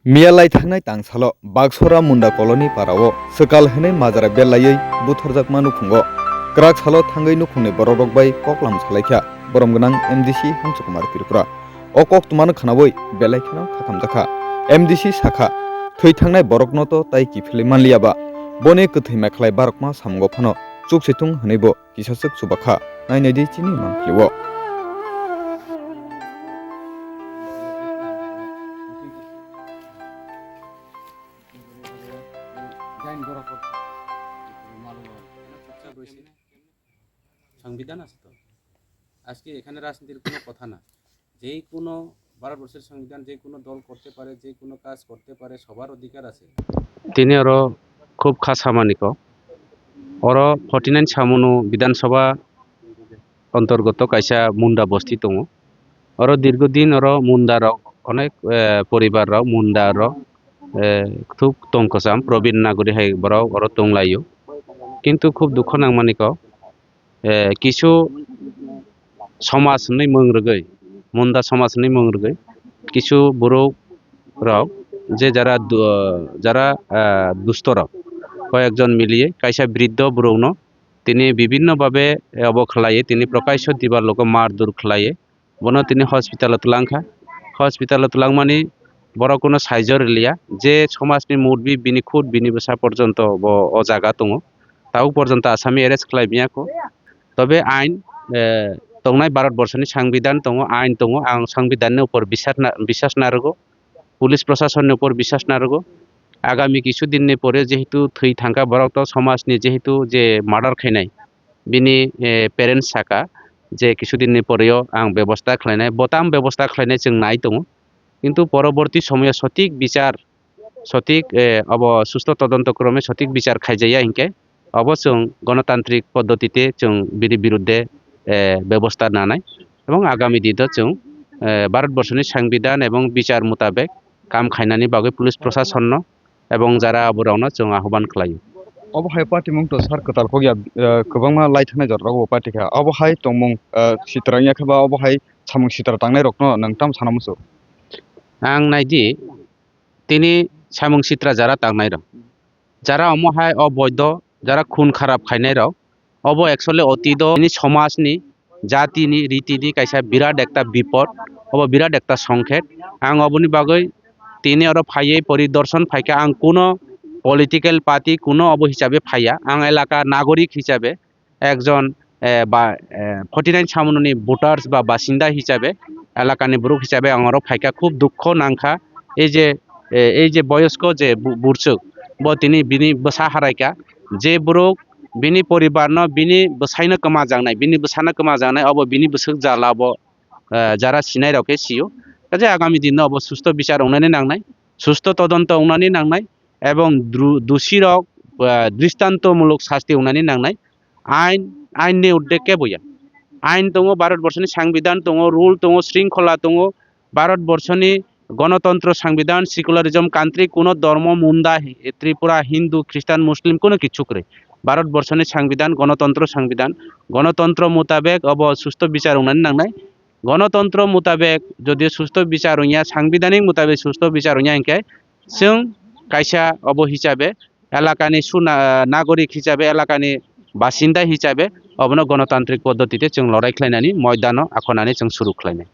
मियालाय थांनाय तांसालो बागसरा मुंडा कॉलोनी पाराओ सकाल हने माजारा बेलायै बुथारजाकमा नुखुंगो क्राक सालो थांगै नुखुंने बररक बाय ककलाम सालायख्या बरम गोनां एमडीसी हांसो कुमार तिरपुरा अ कक तुमानो खानाबै बेलायखेनाव खाखामजाखा एमडीसी साखा थै थांनाय बरकनो तो ताइ किफिलै मानलियाबा बने कथै मेखलाय बारकमा सामगो फानो चुकसेथुं हनैबो किसासक सुबाखा नायनायदि चिनि मांखलिवो সংবিধান আছে তো আজকে এখানে রাজনীতির কোনো কথা না যেই কোনো ভারতবর্ষের সংবিধান যে কোনো দল করতে পারে যে কোনো কাজ করতে পারে সবার অধিকার আছে তিনি আরো খুব খাস সামানিক অর 49 সামুনু বিধানসভা অন্তর্গত কাইসা মুন্ডা বস্তি দङ অর দীর্ঘদিন অর মুন্ডার অনেক পরিবার মুন্ডার খুব তংকসাম প্রবীণ নাগরিক হাই বড় অর তংলাইও কিন্তু খুব দুঃখ নাংমানিক কিছু সমাজ नै মংরগৈ মুন্ডা সমাজ नै মংরগৈ কিছু বড় রাও যে যারা যারা দুষ্টরা কয়েকজন মিলিয়ে কাইসা বৃদ্ধ ব্রৌন তিনি বিভিন্নভাবে অবখলায়ে তিনি প্রকাশ্য দিবার লোক মারধর খলায়ে বনো তিনি হসপিটালত লাংখা হসপিটালত লাংমানি বড় কোনো সাইজর লিয়া যে সমাজনি মুরবি বিনি খুদ বিনি বসা পর্যন্ত ও জায়গা দङ তাও পর্যন্ত আসামি এরেস্ট খালাইমিয়াকো তবে আইন তংনাই ভারতবর্ষনি সংবিধান দङ আইন দङ आं সংবিধানनि উপর বিশ্বাস নারগো পুলিশ প্রশাসনের উপর বিশ্বাস নারগো আগামী কিছুদিনनि পরে যেহেতু থৈ থাঙ্কা বরক তো সমাজনি যেহেতু যে মার্ডার খাইনাই বিনি पेरेंट्स साका যে কিছুদিনनि পরেও आं ব্যবস্থা খাইনাই বতাম ব্যবস্থা খাইনাই जों नाय दङ কিন্তু পরবর্তী সময়ে সঠিক বিচার সঠিক অব সুস্থ তদন্তক্রমে সঠিক বিচার খাইজাইয়া ইনকে অবশ্য গণতান্ত্রিক পদ্ধতিতে जों বিনি বিরুদ্ধে ব্যবস্থা নানাই এবং আগামী দিনে जों ভারতবর্ষনি সংবিধান এবং বিচার মোতাবেক কাম খাইনানি বাগৈ পুলিশ প্রশাসন এবং যারা বরাवनो जों आह्वान खालायो अबहाय पार्टी मुं तो सार कताल को गोबांमा लाइथानाय जररागो पार्टी का अबहाय तंमुं सितरांया खबा अबहाय सामुं सितरा तांनाय रखनो नोंथाम सानामुसो आं नायदि তিনি সামুং সিত্রা যারা তাंनाय রং যারা অমহায় অবৈধ যারা খুন খারাপ খাইনাय রং অব एक्चुअली অতীত সমাজনি জাতিনি রীতিনি কাইসা বিরাট একটা বিপদ অব বিরাট একটা সংকেত आं অবনি বাগৈ তিনি আরো ফাইয়ে পরিদর্শন ফাইকা आं কোনো পলিটিক্যাল পার্টি কোনো অব হিসাবে ফাইয়া आं এলাকা নাগরিক হিসাবে একজন 49 সামুনি ভোটার্স বা বাসিন্দা হিসাবে এলাকানি ব্রুক হিসাবে আমারও ফাইকা খুব দুঃখ নাংখা এই যে বয়স্ক যে বুরসুক ব তিনি বিনি বসা হারাইকা যে ব্রুক বিনি পরিবার ন বিনি বসাইনো কমা জাংনাই বিনি বসানো কমা জাংনাই অব বিনি বসুক জালাব যারা সিনাই রকে সিও কাজে আগামী দিনে অব সুস্থ বিচার উনানি নাংনাই সুস্থ তদন্ত উনানি নাংনাই এবং দোষী রক দৃষ্টান্তমূলক শাস্তি উনানি নাংনাই আইননি উদ্দেশ্যে বইয়া আইন দङ ভারতবর্ষনি সংবিধান দङ রুল দङ শৃঙ্খলা দङ ভারতবর্ষনি গণতন্ত্র সংবিধান সেকুলারিজম কান্ট্রি কোনো ধর্ম মুন্ডা ত্রিপুরা হিন্দু খ্রিস্টান মুসলিম কোনো কিছু করে ভারতবর্ষনি সংবিধান গণতন্ত্র মোতাবেক অব সুস্থ বিচার উনানি নাংনাই গণতন্ত্র মোতাবেক যদি সুস্থ বিচার হইয়া সাংবিধানিক মোতাবেক সুস্থ বিচার হইয়া ইনকে जों কাইসা অব হিসাবে এলাকানি নাগরিক হিসাবে এলাকানি বাসিন্দা হিসাবে অবনো গণতান্ত্রিক পদ্ধতিতে जों লড়াই খাইনানি ময়দানো আখনানি जों শুরু খাইনাই